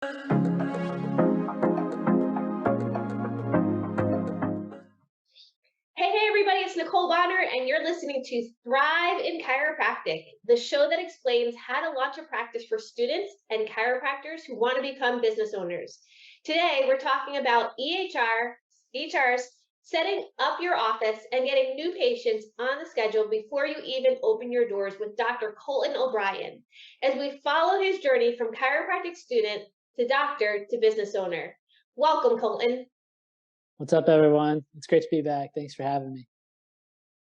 Hey, everybody, it's Nicole Bonner, and you're listening to Thrive in Chiropractic, the show that explains how to launch a practice for students and chiropractors who want to become business owners. Today, we're talking about EHRs, setting up your office and getting new patients on the schedule before you even open your doors with Dr. Colton O'Brien, as we follow his journey from chiropractic student to doctor to business owner. Welcome, Colton. What's up, everyone? It's great to be back. Thanks for having me.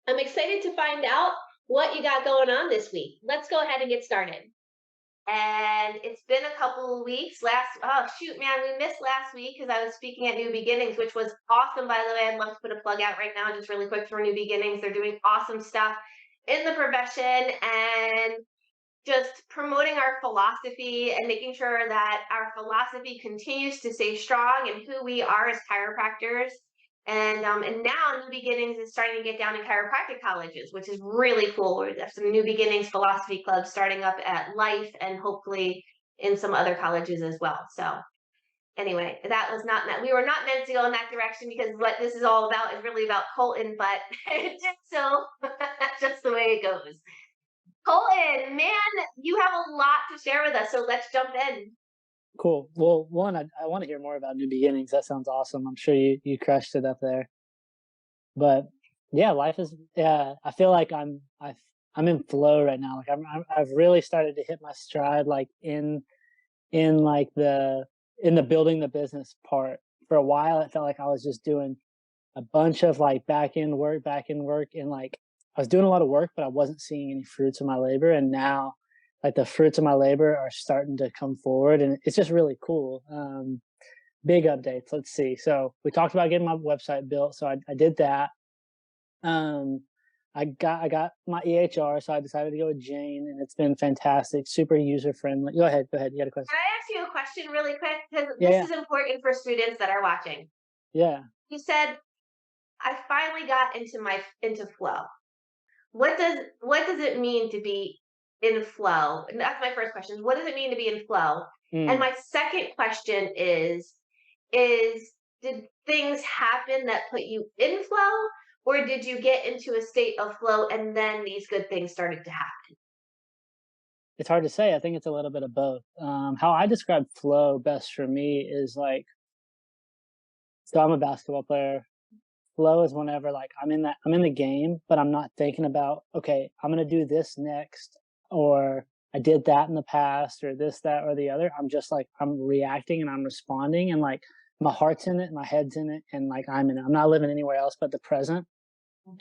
I'm excited to find out what you got going on this week. Let's go ahead and get started. And it's been a couple of weeks. Oh shoot, man, we missed last week because I was speaking at New Beginnings, which was awesome, by the way. I'd love to put a plug out right now, just really quick for New Beginnings. They're doing awesome stuff in the profession and just promoting our philosophy and making sure that our philosophy continues to stay strong and who we are as chiropractors. And now New Beginnings is starting to get down in chiropractic colleges, which is really cool. We have some New Beginnings philosophy clubs starting up at Life and hopefully in some other colleges as well. So anyway, that was not meant. We were not meant to go in that direction because what this is all about is really about Colton, but so that's just the way it goes. Colton, man, you have a lot to share with us, so let's jump in. Cool. Well, one, I want to hear more about New Beginnings. That sounds awesome. I'm sure you crushed it up there. But yeah, life is. Yeah, I feel like I'm in flow right now. Like I've really started to hit my stride. Like in like in the building the business part. For a while, it felt like I was just doing a bunch of like back end work, and like I was doing a lot of work, but I wasn't seeing any fruits of my labor. And now, like the fruits of my labor are starting to come forward, and it's just really cool. Big updates. Let's see. So we talked about getting my website built, so I did that. Um, I got my EHR, so I decided to go with Jane, and it's been fantastic, super user friendly. Go ahead. You had a question? Can I ask you a question really quick? Because Yeah, this yeah, is important for students that are watching. yeah. You said, I finally got into flow. What does it mean to be in flow? And that's my first question. What does it mean to be in flow? And Mm. my second question is did things happen that put you in flow, or did you get into a state of flow and then these good things started to happen? It's hard to say. I think it's a little bit of both. How I describe flow best for me is like, so I'm a basketball player. Flow is whenever like I'm in the game, but I'm not thinking about, okay, I'm gonna do this next, or I did that in the past, or this, that, or the other. I'm just like I'm reacting and I'm responding, and like my heart's in it, my head's in it, and like I'm in it. I'm not living anywhere else but the present,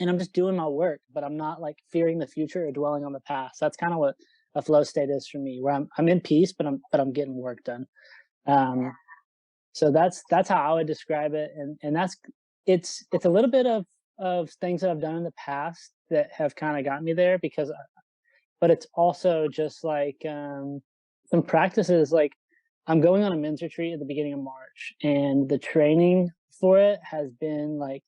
and I'm just doing my work, but I'm not like fearing the future or dwelling on the past. That's kind of what a flow state is for me, where I'm in peace, but I'm getting work done. Um, so that's how I would describe it, and that's it's a little bit of things that I've done in the past that have kind of got me there because, but it's also just like some practices. Like I'm going on a men's retreat at the beginning of March, and the training for it has been like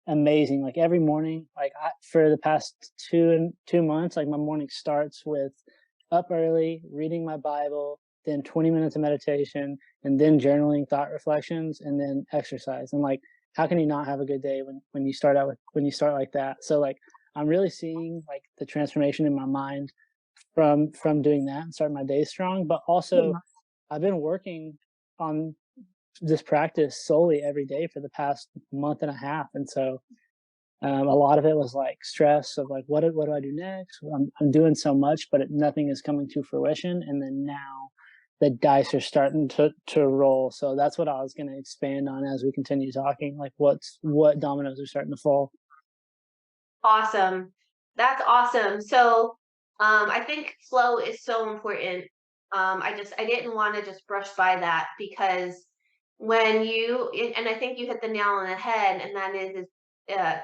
amazing. Like every morning, like for the past 2 months, like my morning starts with up early, reading my Bible, then 20 minutes of meditation, and then journaling, thought reflections, and then exercise. And like, how can you not have a good day when you start when you start like that? So like, I'm really seeing like the transformation in my mind from doing that and starting my day strong. But also, I've been working on this practice solely every day for the past month and a half, and so a lot of it was like stress of like what do I do next? I'm doing so much, but nothing is coming to fruition. And then now the dice are starting to roll. So that's what I was going to expand on as we continue talking. Like what dominoes are starting to fall. Awesome. That's awesome. So I think flow is so important. I didn't want to just brush by that because and I think you hit the nail on the head, and that is uh,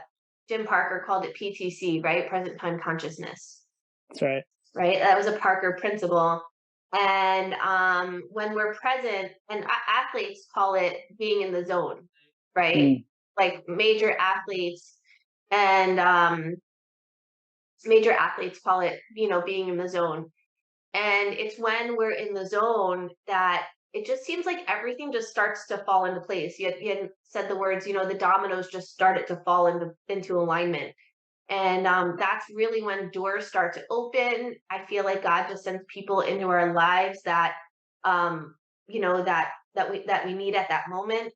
Jim Parker called it PTC, right? Present time consciousness, That's right. right? That was a Parker principle. And when we're present, and athletes call it being in the zone, right? Mm, Like and major athletes call it, being in the zone. And it's when we're in the zone that it just seems like everything just starts to fall into place. You had said the words, the dominoes just started to fall into alignment. And that's really when doors start to open. I feel like God just sends people into our lives that, um, that we need at that moment,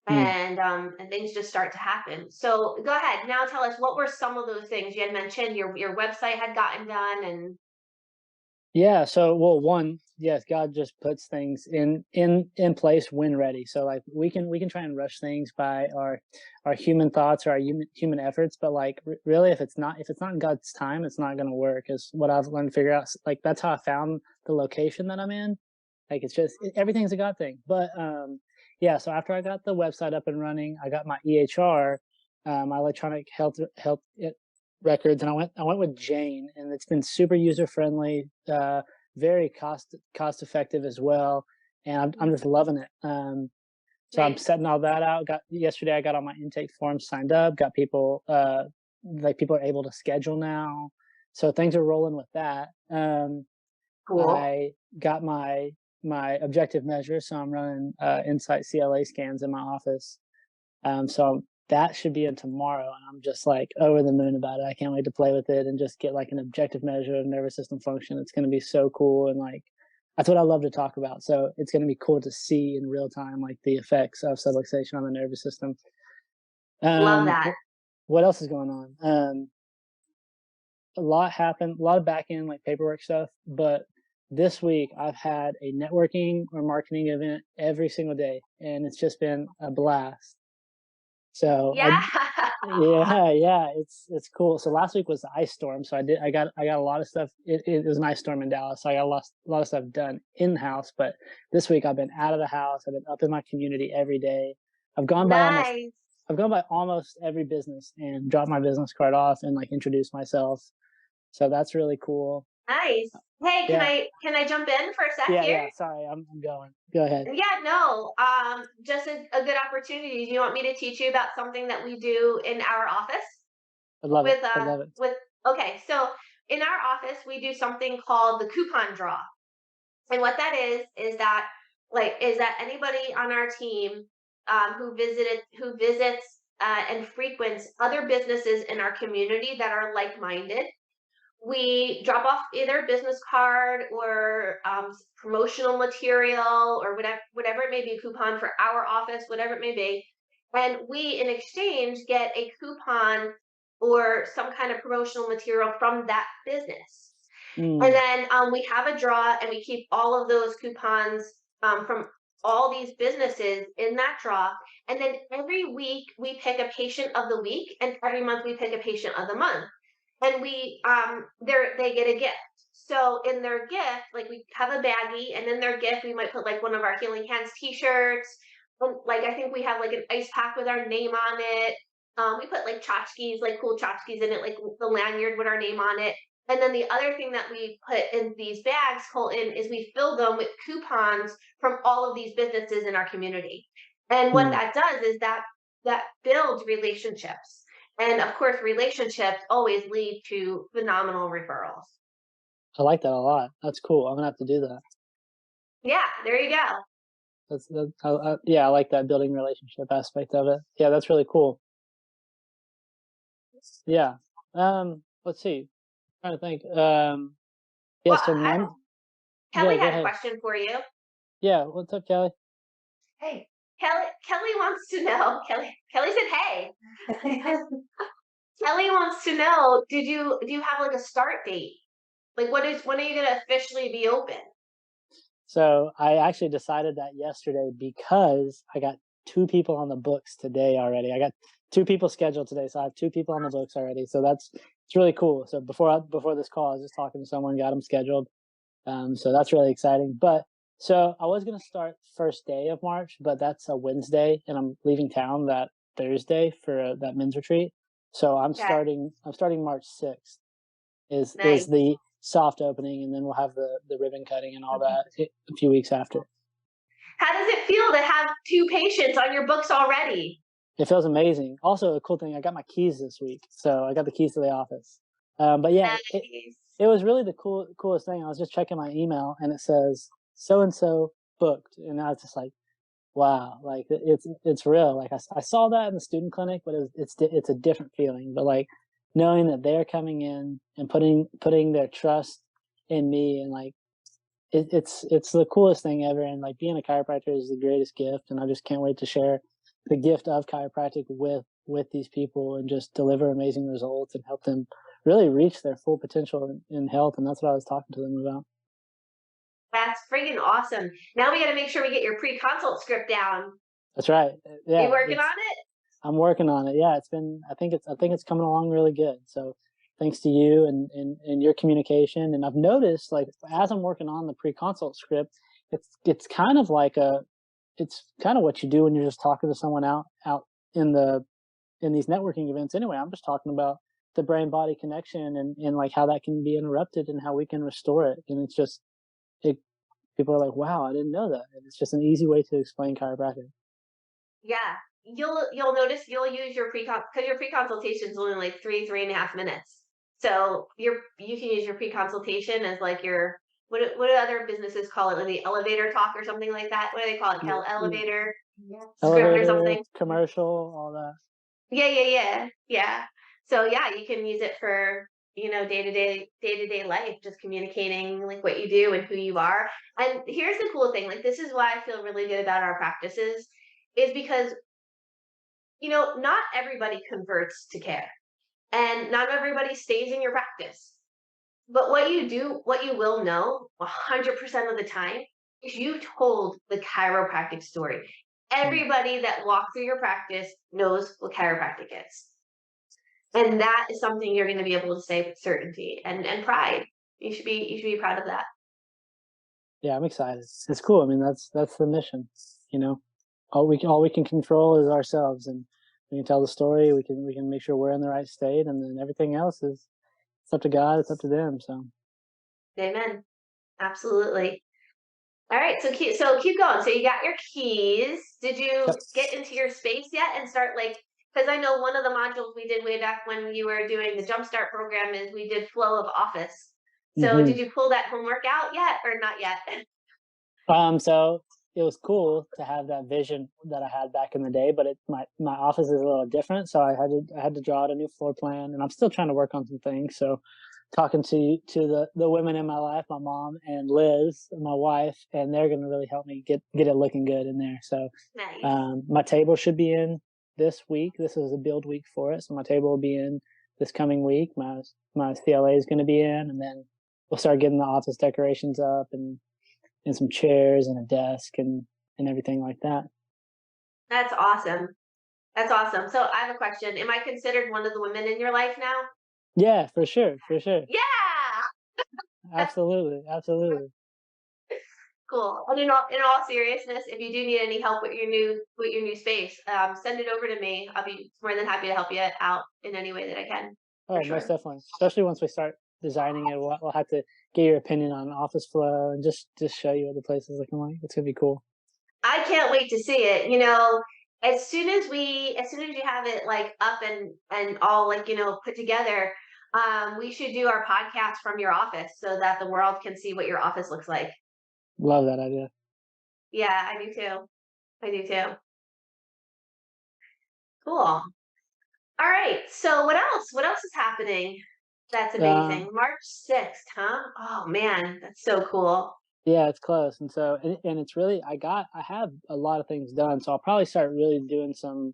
Mm. and things just start to happen. So go ahead now. Tell us, what were some of those things you had mentioned? Your website had gotten done, and Yeah, so well, one, yes, God just puts things in place when ready. So like we can try and rush things by our human thoughts or our human efforts, but like really, if it's not in God's time, it's not going to work. Is what I've learned to figure out. Like that's how I found the location that I'm in. Like it's just everything's a God thing. But yeah, so after I got the website up and running, I got my EHR, my electronic health records, and I went with Jane, and it's been super user friendly, very cost effective as well, and I'm just loving it. So I'm nice. setting all that out. Got yesterday, I got all my intake forms signed up. Got people, like people are able to schedule now, so things are rolling with that. Cool. I got my objective measure, so I'm running Insight CLA scans in my office. So that should be in tomorrow, and I'm just like over the moon about it. I can't wait to play with it and just get like an objective measure of nervous system function. It's going to be so cool, and like that's what I love to talk about. So it's going to be cool to see in real time like the effects of subluxation on the nervous system. Love that. What else is going on? A lot happened, a lot of back end like paperwork stuff, but this week I've had a networking or marketing event every single day, and it's just been a blast. So Yeah. yeah, yeah, it's cool. So last week was the ice storm, so I got a lot of stuff. It was an ice storm in Dallas, so I got a lot of stuff done in house. But this week I've been out of the house. I've been up in my community every day. I've gone by almost Nice. I've gone by almost every business and dropped my business card off and like introduced myself. So that's really cool. Nice. Hey, can Yeah, I jump in for a sec yeah, here? yeah. Sorry, I'm going. Go ahead. Yeah, no. Just a good opportunity. Do you want me to teach you about something that we do in our office? I love it. With I love it. okay, so in our office we do something called the coupon draw. And what that is that is that anybody on our team who visits and frequents other businesses in our community that are like-minded, we drop off either a business card or promotional material or whatever it may be, a coupon for our office, whatever it may be, and we in exchange get a coupon or some kind of promotional material from that business. And Mm, then we have a draw, and we keep all of those coupons from all these businesses in that draw. And then every week we pick a patient of the week, and every month we pick a patient of the month. And they get a gift. So in their gift, like we have a baggie, and in their gift we might put like one of our Healing Hands T-shirts. Like I think we have like an ice pack with our name on it. We put like tchotchkes, like cool tchotchkes in it, like the lanyard with our name on it. And then the other thing that we put in these bags, Colton, is we fill them with coupons from all of these businesses in our community. And what mm. that does is that builds relationships. And of course, relationships always lead to phenomenal referrals. I like that a lot. That's cool. I'm gonna have to do that. Yeah, there you go. Yeah, I like that building relationship aspect of it. Yeah, that's really cool. Yeah. Let's see. Trying to think. Yeah. Well, So yeah. Kelly Go had a ahead. question for you. Yeah. What's up, Kelly? Hey, Kelly wants to know. Kelly said, "Hey." Kelly wants to know, do you have like a start date? Like when are you gonna officially be open? So I actually decided that yesterday because I got two people on the books today already. I got two people scheduled today, so I have two people on the books already. So it's really cool. So before this call, I was just talking to someone, got them scheduled. So that's really exciting. But so I was gonna start first day of March, but that's a Wednesday, and I'm leaving town that Thursday for that men's retreat. So Okay, I'm starting March 6th. Is nice. the soft opening, and then we'll have the ribbon cutting and all that a few weeks after. How does it feel to have two patients on your books already? It feels amazing. Also, a cool thing, I got my keys this week, so I got the keys to the office. But yeah, Nice. it was really the coolest thing. I was just checking my email, and it says so and so booked. And I was just like, wow, like it's real. Like I saw that in the student clinic, but it's a different feeling. But like knowing that they're coming in and putting their trust in me, and like it's the coolest thing ever. And like being a chiropractor is the greatest gift, and I just can't wait to share the gift of chiropractic with these people and just deliver amazing results and help them really reach their full potential in health. And that's what I was talking to them about. That's freaking awesome. Now we got to make sure we get your pre-consult script down. That's right. You Yeah, working on it? I'm working on it. Yeah, I think it's coming along really good. So thanks to you and your communication. And I've noticed, like, as I'm working on the pre-consult script, it's kind of like it's kind of what you do when you're just talking to someone out in these networking events anyway. I'm just talking about the brain body connection and like how that can be interrupted and how we can restore it. And it's just it people are like, wow, I didn't know that. And it's just an easy way to explain chiropractic. Yeah. You'll notice you'll use your because your pre-consultation is only like 3.5 minutes. So you can use your pre-consultation as like your what do other businesses call it? Like the elevator talk or something like that? What do they call it? Yeah, yeah. Elevator script or Elevator, something? commercial, all that. Yeah. So yeah, you can use it for, day-to-day life, just communicating like what you do and who you are. And here's the cool thing, like this is why I feel really good about our practices, is because, not everybody converts to care and not everybody stays in your practice. But what you will know 100% of the time is you told the chiropractic story. Mm. Everybody that walked through your practice knows what chiropractic is. And that is something you're going to be able to say with certainty and pride. You should be proud of that. Yeah, I'm excited. It's cool. I mean, that's the mission. You know, all we can control is ourselves, and we can tell the story. We can make sure we're in the right state, and then everything else is it's up to God. It's up to them. So Amen. Absolutely. All right, so keep going. So you got your keys. Did you yep. get into your space yet and start like? Because I know one of the modules we did way back when you were doing the Jumpstart program is we did flow of office. So hmm did you pull that homework out yet or not yet? So it was cool to have that vision that I had back in the day, but my office is a little different. So I had to draw out a new floor plan, and I'm still trying to work on some things. So talking to the women in my life, my mom and Liz, my wife, and they're going to really help me get it looking good in there. So Nice. my table should be in this week. This is a build week for it, so my table will be in this coming week. My CLA is going to be in, and then we'll start getting the office decorations up and some chairs and a desk and everything like that. That's awesome. That's awesome. So I have a question. Am I considered one of the women in your life now? Yeah, for sure, Yeah. absolutely, absolutely. Cool. And in all seriousness, if you do need any help with your new space, send it over to me. I'll be more than happy to help you out in any way that I can, for Oh, most sure. definitely. Especially once we start designing it, we'll have to get your opinion on office flow and just show you what the place is looking like. It's gonna be cool. I can't wait to see it. As soon as you have it like up and all like put together, we should do our podcast from your office so that the world can see what your office looks like. Love that idea. Yeah, I do too. I do too. Cool. All right. So what else? What else is happening? That's Um, amazing. March 6th, huh? Oh man, that's so cool. yeah, it's close, and so and it's really I have a lot of things done, so I'll probably start really doing some,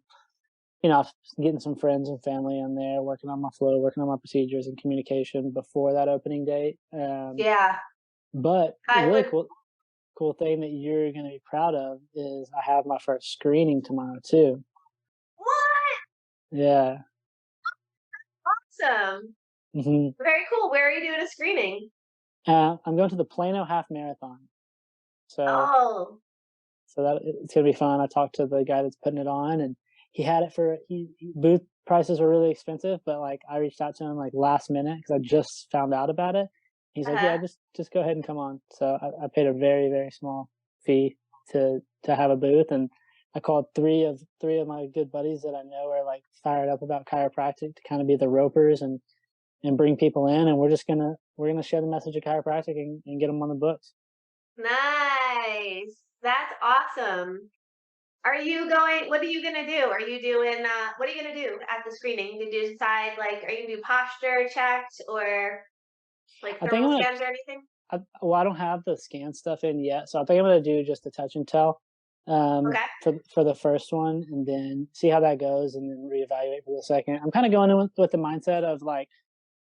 getting some friends and family in there, working on my flow, working on my procedures and communication before that opening date. Yeah, But the I really would. cool thing that you're going to be proud of is I have my first screening tomorrow too. What? Yeah. Awesome. hmm Very cool. Where are you doing a screening? I'm going to the Plano Half Marathon, so Oh, that it's gonna be fun. I talked to the guy that's putting it on, and he had it for booth prices were really expensive, but like I reached out to him like last minute because I just found out about it. He's like, yeah, uh-huh. just go ahead and come on. So I paid a very small fee to have a booth, and I called three of my good buddies that I know are like fired up about chiropractic to kind of be the ropers and bring people in, and we're gonna share the message of chiropractic and get them on the books. Nice. That's awesome. Are you going what are you gonna do? Are you doing, what are you gonna do at the screening? You do decide, like, are you gonna do posture checks or, like, I think thermal I'm gonna scans or anything? well, I don't have the scan stuff in yet, so I think I'm gonna do just the touch and tell, Okay. for the first one, and then see how that goes, and then reevaluate for the second. I'm kind of going in with the mindset of like,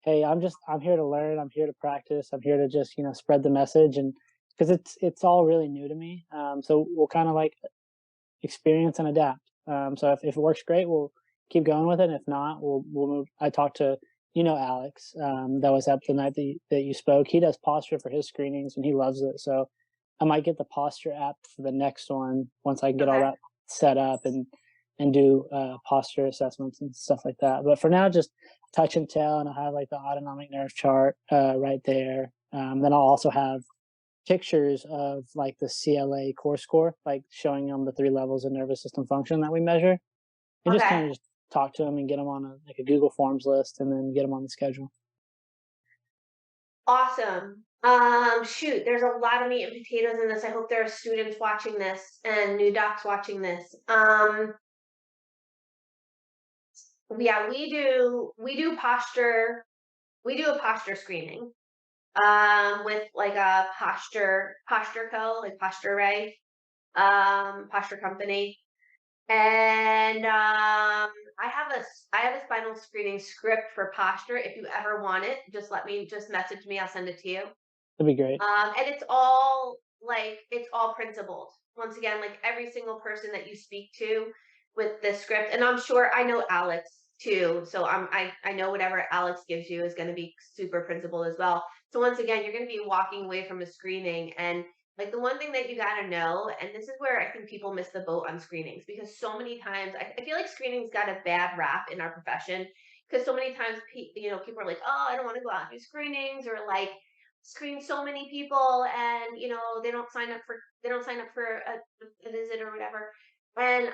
hey, I'm here to learn, I'm here to practice, I'm here to just spread the message, and because it's all really new to me, so we'll kind of like experience and adapt. So if it works great, we'll keep going with it. And if not, we'll move. I talked to Alex, that was up the night that you spoke. He does posture for his screenings and he loves it. So I might get the posture app for the next one once I get all Okay. that set up and do posture assessments and stuff like that. But for now, just touch and tell, and I have like the autonomic nerve chart right there. Then I'll also have pictures of like the CLA core score, like showing them the 3 levels of nervous system function that we measure, and just Okay. kind of just talk to them and get them on a Google Forms list, and then get them on the schedule. Awesome. Shoot, there's a lot of meat and potatoes in this. I hope there are students watching this and new docs watching this. Yeah, we do a posture screening. With like a posture co, like posture array, posture company. And I have a spinal screening script for posture. If you ever want it, just message me, I'll send it to you. That'd be great. And it's all principled. Once again, like every single person that you speak to with this script, and I'm sure I know Alex too. So I know whatever Alex gives you is going to be super principled as well. So once again, you're going to be walking away from a screening, and like the one thing that you got to know, and this is where I think people miss the boat on screenings, because so many times I feel like screenings got a bad rap in our profession, because so many times people are like, oh, I don't want to go out and do screenings, or like screen so many people, and they don't sign up for a visit or whatever. And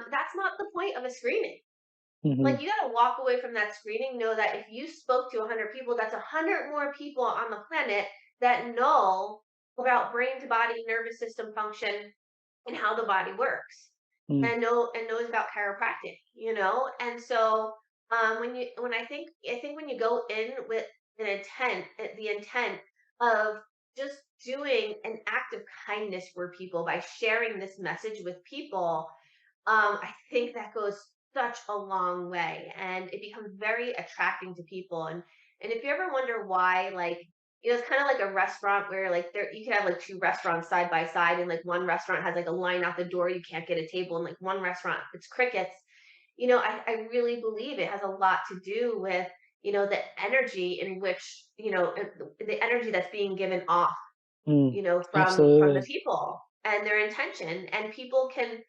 that's not the point of a screening. Hmm. Like, you got to walk away from that screening, know that if you spoke to 100 people, that's 100 more people on the planet that know about brain to body nervous system function and how the body works, Mm. and knows about chiropractic, and so when I think when you go in with the intent of just doing an act of kindness for people by sharing this message with people, I think that goes such a long way, and it becomes very attracting to people. And if you ever wonder why, like, it's kind of like a restaurant where like there you can have like two restaurants side by side, and like one restaurant has like a line out the door, you can't get a table, and like one restaurant it's crickets. I really believe it has a lot to do with the energy in which the energy that's being given off, Mm. from the Absolutely. people and their intention. And people can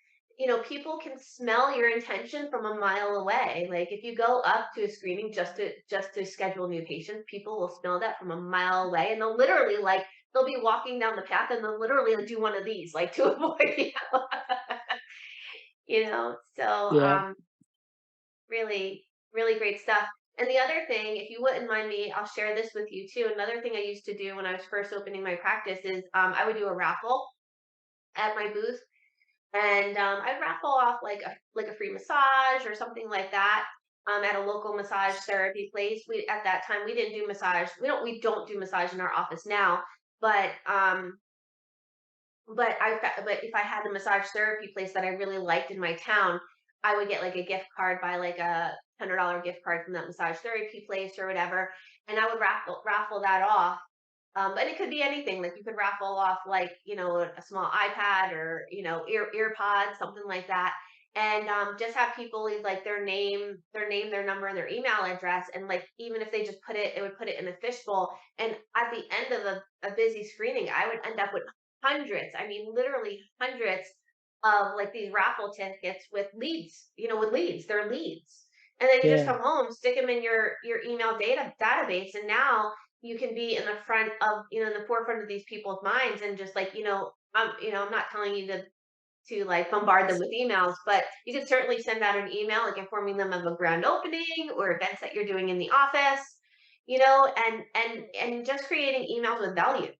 smell your intention from a mile away. Like, if you go up to a screening just to schedule new patients, people will smell that from a mile away, and they'll be walking down the path, and they'll literally do one of these, like, to avoid so Yeah. really, really great stuff. And the other thing, if you wouldn't mind me, I'll share this with you too. Another thing I used to do when I was first opening my practice is, I would do a raffle at my booth, and I'd raffle off like a free massage or something like that. At a local massage therapy place. We At that time we didn't do massage. We don't do massage in our office now, but but if I had a massage therapy place that I really liked in my town, I would get like a gift card, buy like a $100 gift card from that massage therapy place or whatever, and I would raffle that off. And it could be anything. Like, you could raffle off like a small iPad, or ear pods, something like that, and just have people leave like their number, and their email address, and like even if they just it would put it in a fishbowl. And at the end of a busy screening, I would end up with hundreds. I mean, literally hundreds of like these raffle tickets with leads. They're leads. And then you just Yeah. come home, stick them in your email database, and now you can be in the front of in the forefront of these people's minds, and just like I'm not telling you to like bombard them with emails, but you can certainly send out an email like informing them of a grand opening or events that you're doing in the office, and just creating emails with value.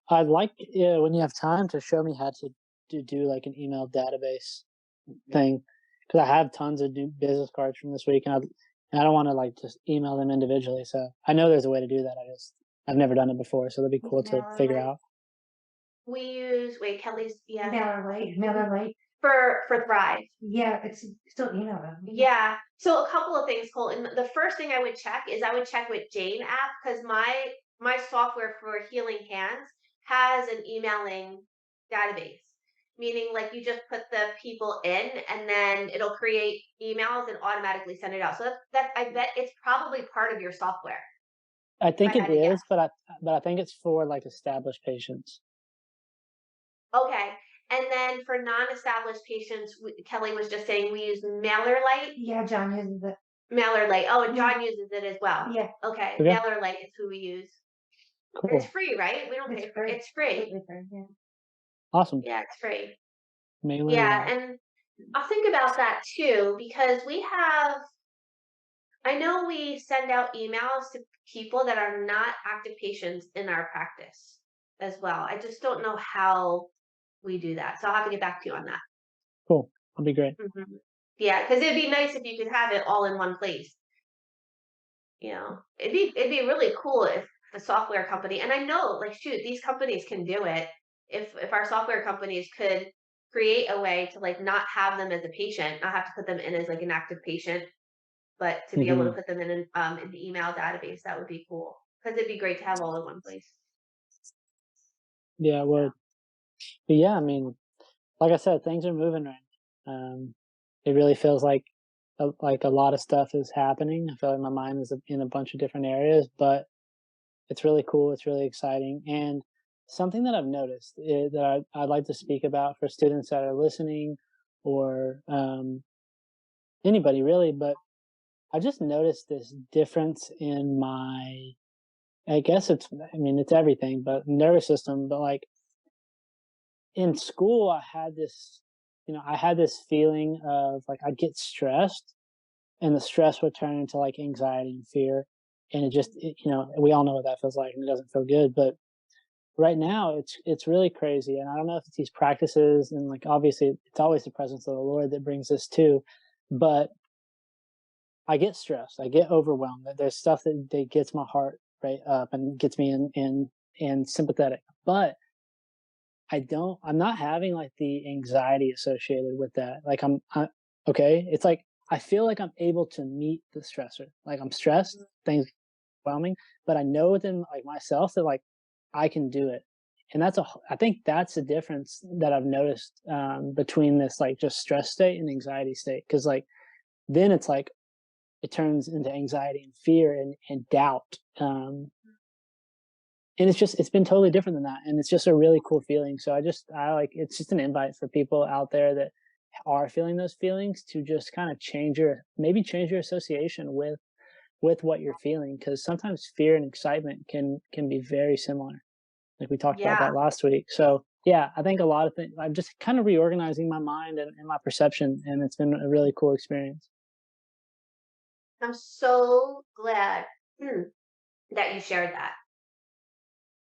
I'd like, yeah, when you have time, to show me how to to do like an email database thing because I have tons of new business cards from this week, and I don't want to like just email them individually. So I know there's a way to do that. I've never done it before, so that'd be cool to Mailer figure lite. out. We use Kelly's Mailer lite. for Thrive. Yeah, it's still email them. Yeah. So a couple of things, Colton. The first thing I would check is I would check with Jane app because my software for Healing Hands has an emailing database. Meaning like you just put the people in and then it'll create emails and automatically send it out. So that I bet it's probably part of your software. I think I it had to guess. is, but I think it's for like established patients. Okay. And then for non-established patients, Kelly was just saying we use MailerLite. Yeah, John uses it. MailerLite. Oh, and John uses it as well. Yeah. Okay. Okay. MailerLite is who we use. Cool. It's free, right? We don't pay for it. It's free. Completely free, yeah. Awesome. Yeah, it's free. Mailer Yeah, lite. and I'll think about that too because I know we send out emails to people that are not active patients in our practice as well. I just don't know how we do that. So I'll have to get back to you on that. Cool. That'll be great. Mhm. Yeah, because it'd be nice if you could have it all in one place. It'd be really cool if the software company, and I know, like, shoot, these companies can do it. If our software companies could create a way to like not have them as a patient, not have to put them in as like an active patient, but to be able to Mhm. put them in the email database, that would be cool. Because it'd be great to have all in one place. Yeah, it would. But yeah, I mean, like I said, things are moving right now. It really feels like a lot of stuff is happening. I feel like my mind is in a bunch of different areas, but it's really cool. It's really exciting. And something that I've noticed that I'd like to speak about for students that are listening or anybody really, but I just noticed this difference in I guess I mean, it's everything, but nervous system, but like in school, I had this feeling of like I'd get stressed and the stress would turn into like anxiety and fear. And we all know what that feels like and it doesn't feel good. But right now it's really crazy. And I don't know if it's these practices and like obviously it's always the presence of the Lord that brings this too. But I get stressed. I get overwhelmed. There's stuff that gets my heart right up and gets me in sympathetic. But I'm not having like the anxiety associated with that. Like okay. It's like, I feel like I'm able to meet the stressor. Like I'm stressed, things overwhelming, but I know within like myself that like I can do it. And I think that's the difference that I've noticed between this like just stress state and anxiety state. Cause like, then it's like, it turns into anxiety and fear and doubt. And it's been totally different than that. And it's just a really cool feeling. So it's just an invite for people out there that are feeling those feelings to just kind of change your association with what you're feeling. Cause sometimes fear and excitement can be very similar. Like we talked about Yeah. that last week. So yeah, I think a lot of things, I'm just kind of reorganizing my mind and my perception. And it's been a really cool experience. I'm so glad that you shared that.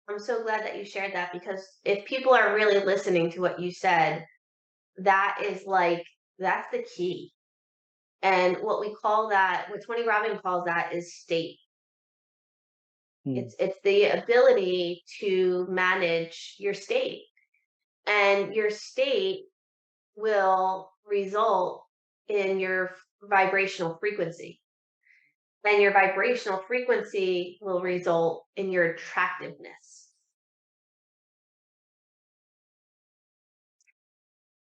I'm so glad that you shared that because if people are really listening to what you said, that's the key. And what Tony Robbins calls that is state. Mm. It's the ability to manage your state. And your state will result in your vibrational frequency. And your vibrational frequency will result in your attractiveness.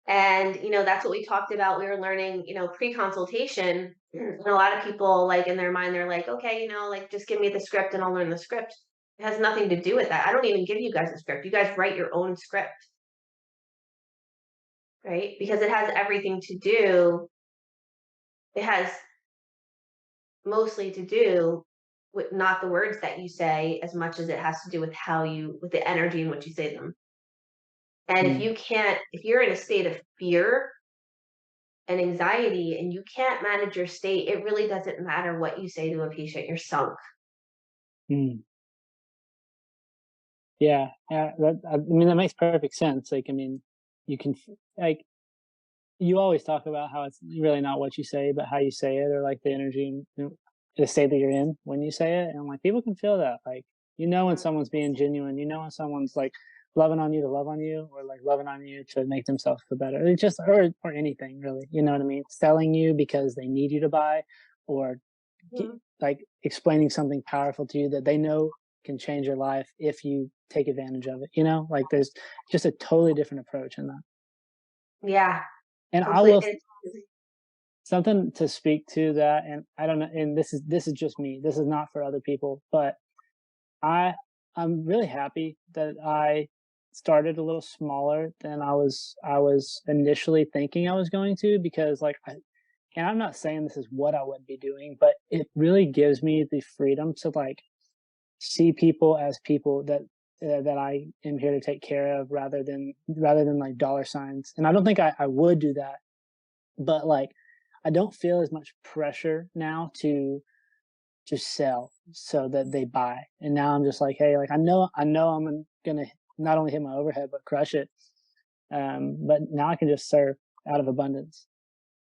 And, that's what we talked about. We were learning, pre-consultation. And a lot of people, like, in their mind, they're like, okay, like, just give me the script and I'll learn the script. It has nothing to do with that. I don't even give you guys a script. You guys write your own script, right? Because it has mostly to do with not the words that you say as much as it has to do with with the energy in which you say them. And if you're in a state of fear and anxiety and you can't manage your state, it really doesn't matter what you say to a patient, you're sunk. Mm. Yeah. I mean, that makes perfect sense. Like, I mean, you can like you always talk about how it's really not what you say, but how you say it, or like the energy and the state that you're in when you say it, and like people can feel that. Like when Mhm. someone's being genuine, when someone's like loving on you to love on you, or like loving on you to make themselves feel better. It's just or anything really. You know what I mean? Selling you because they need you to buy, or Mhm. like explaining something powerful to you that they know can change your life if you take advantage of it. Like there's just a totally different approach in that. Yeah, And I will completely. something to speak to that, and I don't know, and this is just me. This is not for other people, but I I'm really happy that I started a little smaller than I was initially thinking I was going to, because and I'm not saying this is what I would be doing, but it really gives me the freedom to like see people as people that I am here to take care of, rather than like dollar signs. And I don't think I would do that, but like I don't feel as much pressure now to just sell so that they buy. And now I'm just like, hey, like I know I'm gonna not only hit my overhead but crush it. But now I can just serve out of abundance.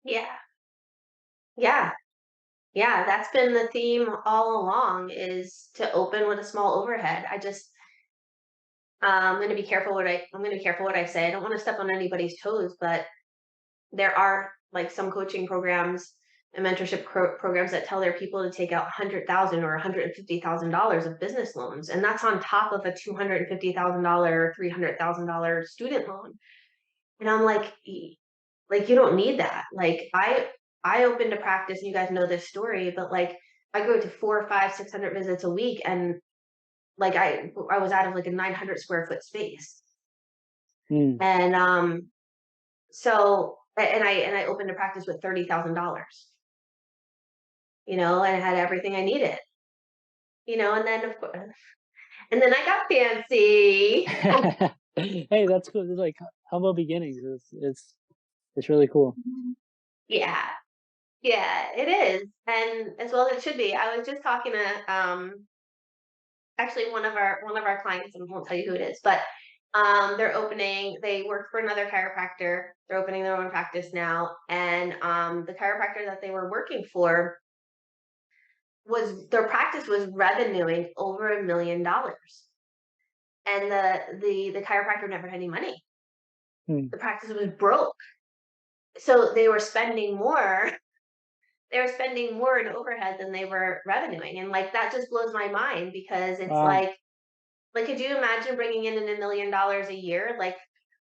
Yeah, yeah, yeah. That's been the theme all along, is to open with a small overhead. I'm going to be careful I'm going to be careful what I say. I don't want to step on anybody's toes, but there are like some coaching programs and mentorship programs that tell their people to take out 100,000 or $150,000 of business loans, and that's on top of a $250,000 $300,000 student loan. And I'm like, like you don't need that. Like I opened a practice, and you guys know this story, but like I go to 400, 500, 600 visits a week, and like I was out of like a 900 square foot space. Mm. And so and I opened a practice with $30,000, and I had everything I needed, and then of course, and then I got fancy. Hey, that's cool. It's like humble beginnings. It's really cool. Yeah, yeah, it is, and as well it should be. I was just talking to actually one of our clients, and I won't tell you who it is, but they work for another chiropractor. They're opening their own practice now, and the chiropractor that they were working for, their practice was revenuing over $1 million, and the chiropractor never had any money. Mm. The practice was broke, so they were spending more. They were spending more in overhead than they were revenuing, and like that just blows my mind, because it's Wow. like, could you imagine bringing in $1 million a year? Like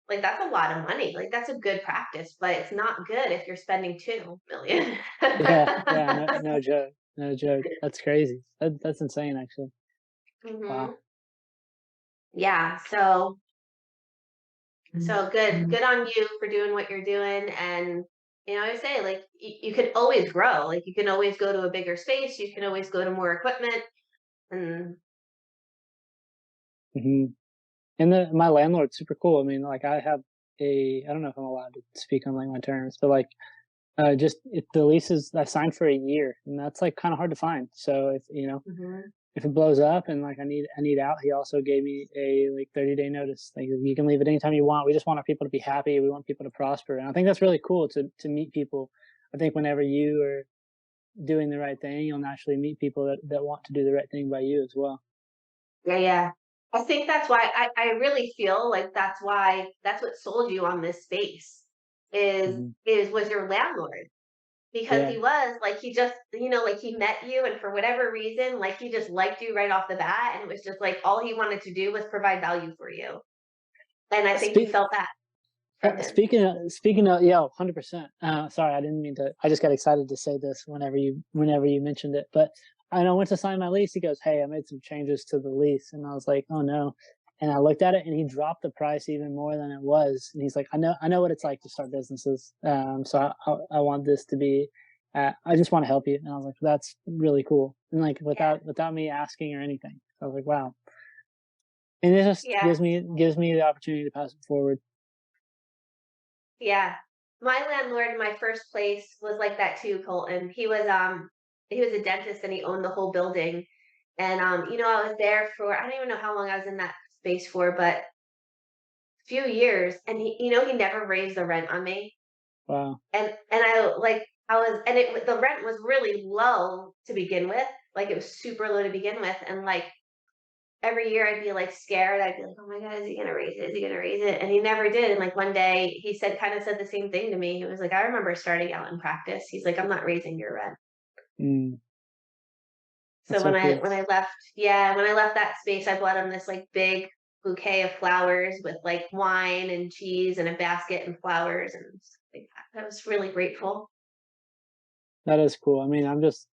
that's a lot of money. Like that's a good practice, but it's not good if you're spending 2 million. Yeah, yeah, no joke. No joke. That's crazy. That's insane actually. Wow. Hmm. Yeah. So good on you for doing what you're doing. And I say, like, you could always grow. Like you can always go to a bigger space. You can always go to more equipment. And Hmm. And my landlord's super cool. I mean, like I don't know if I'm allowed to speak on like my terms, but like just if the lease is I signed for a year, and that's like kind of hard to find. So Mhm. if it blows up and like I need out, he also gave me a like 30-day notice. Like you can leave at any time you want. We just want our people to be happy. We want people to prosper. And I think that's really cool to meet people. I think whenever you are doing the right thing, you'll naturally meet people that want to do the right thing by you as well. Yeah, yeah. I think that's why I really feel like that's what sold you on this space, is Hmm. was your landlord, because Yeah. he was like, he just, like he met you, and for whatever reason, like he just liked you right off the bat, and it was just like all he wanted to do was provide value for you. And I think you Speak. felt that from him. Speaking of, yeah, 100%. Sorry, I didn't mean to. I just got excited to say this whenever you mentioned it. But I went to sign my lease. He goes, "Hey, I made some changes to the lease," and I was like, "Oh no!" And I looked at it, and he dropped the price even more than it was. And he's like, "I know what it's like to start businesses. So I want this to be. I just want to help you." And I was like, "That's really cool." And like Yeah, without me asking or anything, I was like, "Wow." And it just yeah, gives me the opportunity to pass it forward. yeah. My landlord in my first place was like that too, Colton. He was a dentist, and he owned the whole building. And I was there for, I don't even know how long I was in that space for, but few years, and he never raised the rent on me. Wow. And the rent was really low to begin with. Like it was super low to begin with. And like every year I'd be like scared. I'd be like, oh my God, is he gonna raise it? Is he gonna raise it? And he never did. And like one day he kind of said the same thing to me. He was like, I remember starting out in practice. He's like, I'm not raising your rent. Mm, So that's so cool. when I left, yeah, when I left that space, I bought him this like big bouquet of flowers with like wine and cheese and a basket and flowers and stuff like that. I was really grateful. That is cool. I mean, I'm just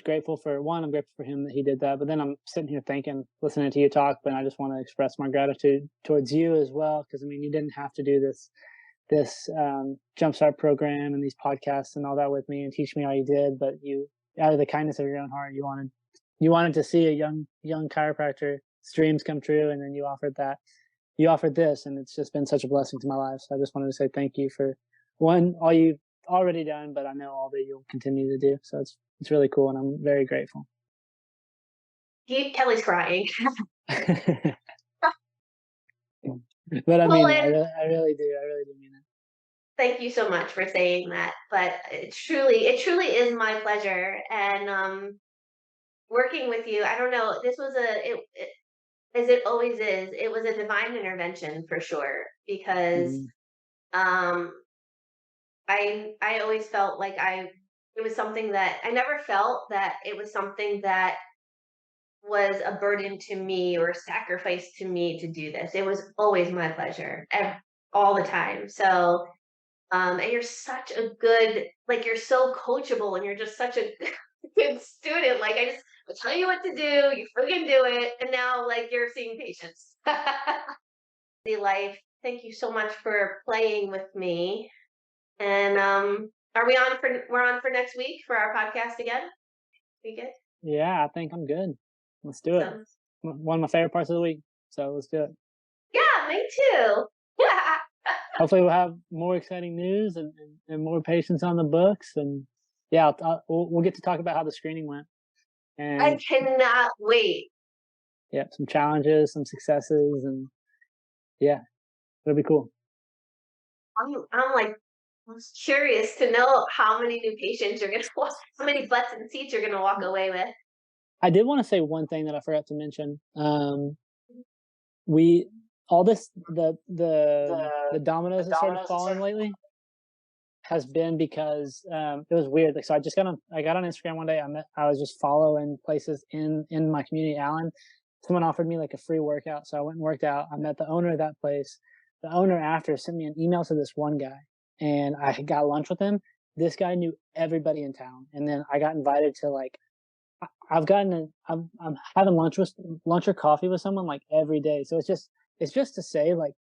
grateful for one, I'm grateful for him that he did that. But then I'm sitting here thinking, listening to you talk, but I just want to express my gratitude towards you as well. Because I mean, you didn't have to do this jumpstart program and these podcasts and all that with me and teach me all you did, but you, out of the kindness of your own heart, you wanted to see a young chiropractor dreams come true, and then you offered this, and it's just been such a blessing to my life. So I just wanted to say thank you for one, all you've already done, but I know all that you'll continue to do. So it's really cool, and I'm very grateful. Kelly's crying. But I mean, I Colton, really do mean it. thank you so much for saying that. But it truly is my pleasure. And working with you, I don't know, this was as it always is, it was a divine intervention for sure. Because Mhm. um I always felt like it was something that I never felt that it was something that was a burden to me or a sacrifice to me to do this. It was always my pleasure all the time. So, and you're such a good, like, you're so coachable and you're just such a good student. Like, I tell you what to do, you freaking do it. And now, like, you're seeing patients. The life. Thank you so much for playing with me. And we're on for next week for our podcast again? We good? Yeah, I think I'm good. Let's do it. So, One of my favorite parts of the week. So let's do it. yeah, me too. Hopefully we'll have more exciting news and more patients on the books. And yeah, we'll get to talk about how the screening went. I And cannot wait. yeah, some challenges, some successes, and yeah, it'll be cool. I'm like curious to know how many new patients you're gonna how many butts and seats you're gonna walk away with. I did want to say one thing that I forgot to mention. We all this the dominoes that started falling lately has been because it was weird. Like, so I got on Instagram one day. I was just following places in my community, Allen. Someone offered me like a free workout, so I went and worked out. I met the owner of that place. The owner after sent me an email to this one guy, and I got lunch with him. This guy knew everybody in town, and then I got invited to like I'm having lunch or coffee with someone like every day. So it's just to say like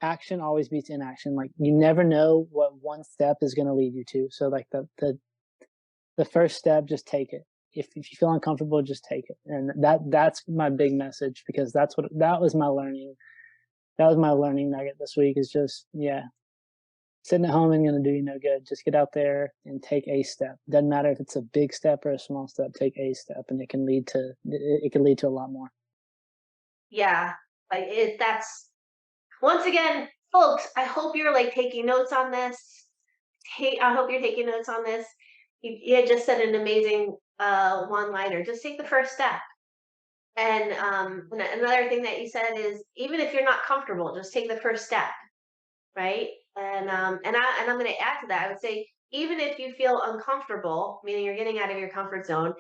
action always beats inaction. Like you never know what one step is going to lead you to. So like the first step, just take it. If you feel uncomfortable, just take it. And that's my big message, because that was my learning. That was my learning nugget this week, is just, yeah, sitting at home ain't going to do you no good. Just get out there and take a step. Doesn't matter if it's a big step or a small step, take a step, and it can lead to a lot more. Yeah, like that's once again, folks. I hope you're like taking notes on this. I hope you're taking notes on this. You had just said an amazing one liner. Just take the first step. And another thing that you said is, even if you're not comfortable, just take the first step, right? And I'm going to add to that. I would say, even if you feel uncomfortable, meaning you're getting out of your comfort zone,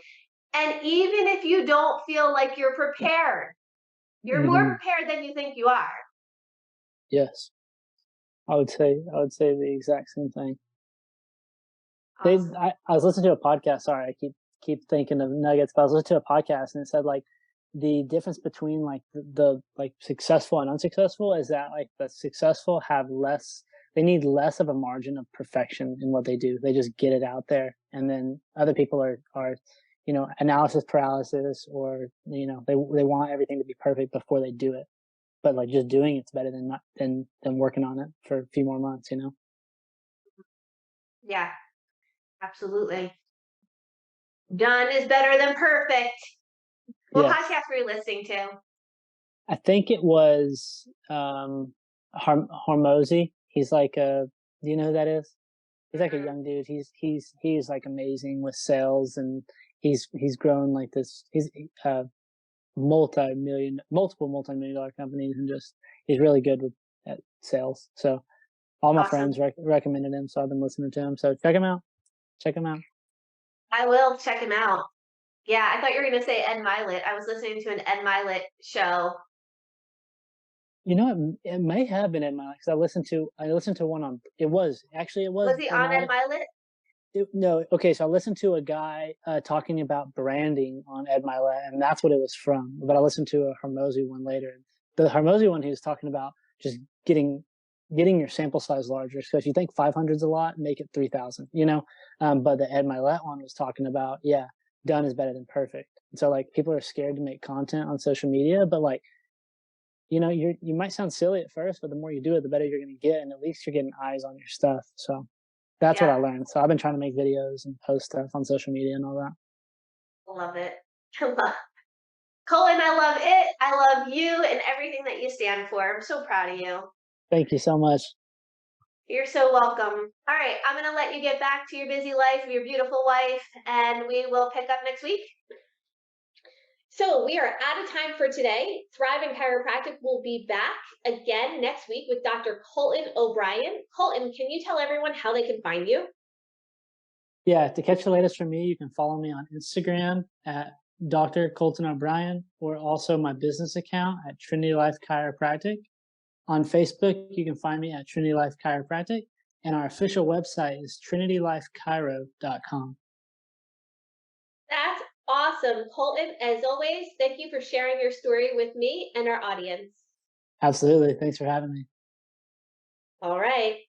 and even if you don't feel like you're prepared, you're more prepared than you think you are. Yes, I would say the exact same thing. Awesome. I was listening to a podcast. Sorry, I keep thinking of nuggets, but I was listening to a podcast and it said like the difference between like the like successful and unsuccessful is that like the successful have less, they need less of a margin of perfection in what they do. They just get it out there, and then other people are analysis paralysis, or they want everything to be perfect before they do it. But like just doing it's better than not than working on it for a few more months. Yeah, absolutely. Done is better than perfect. What Yes. podcast were you listening to? I think it was Hormozy. He's like a. Do you know who that is? He's like a Mhm. young dude. He's like amazing with sales, and he's grown like this. He's multiple multi-million dollar companies, and just he's really good at sales. So all my friends Awesome. recommended him, so I've been listening to him. So check him out. Check him out. I will check him out. Yeah, I thought you were going to say Ed Milet. I was listening to an Ed Milet show. You know, it may have been Ed Milet because I listened to one on. It was Was he Ed on Ed Milet. Milet? No, okay. So I listened to a guy talking about branding on Ed Milet, and that's what it was from. But I listened to a Hormozy one later. The Hormozy one, he was talking about just getting your sample size larger. So if you think 500 is a lot, make it 3,000. You know, but the Ed Milet one was talking about done is better than perfect. And so like people are scared to make content on social media, but like you might sound silly at first, but the more you do it, the better you're going to get, and at least you're getting eyes on your stuff. So that's what I Yeah, learned. So I've been trying to make videos and post stuff on social media and all that. love it. Colin, I love it. I love you and everything that you stand for. I'm so proud of you. Thank you so much. You're so welcome. All right, I'm going to let you get back to your busy life, your beautiful wife, and we will pick up next week. So we are out of time for today. Thriving Chiropractic will be back again next week with Dr. Colton O'Brien. Colton, can you tell everyone how they can find you? Yeah, to catch the latest from me, you can follow me on Instagram at Dr. Colton O'Brien, or also my business account at Trinity Life Chiropractic. On Facebook, you can find me at Trinity Life Chiropractic, and our official website is trinitylifechiro.com. That's awesome. Colton, as always, thank you for sharing your story with me and our audience. Absolutely. Thanks for having me. All right.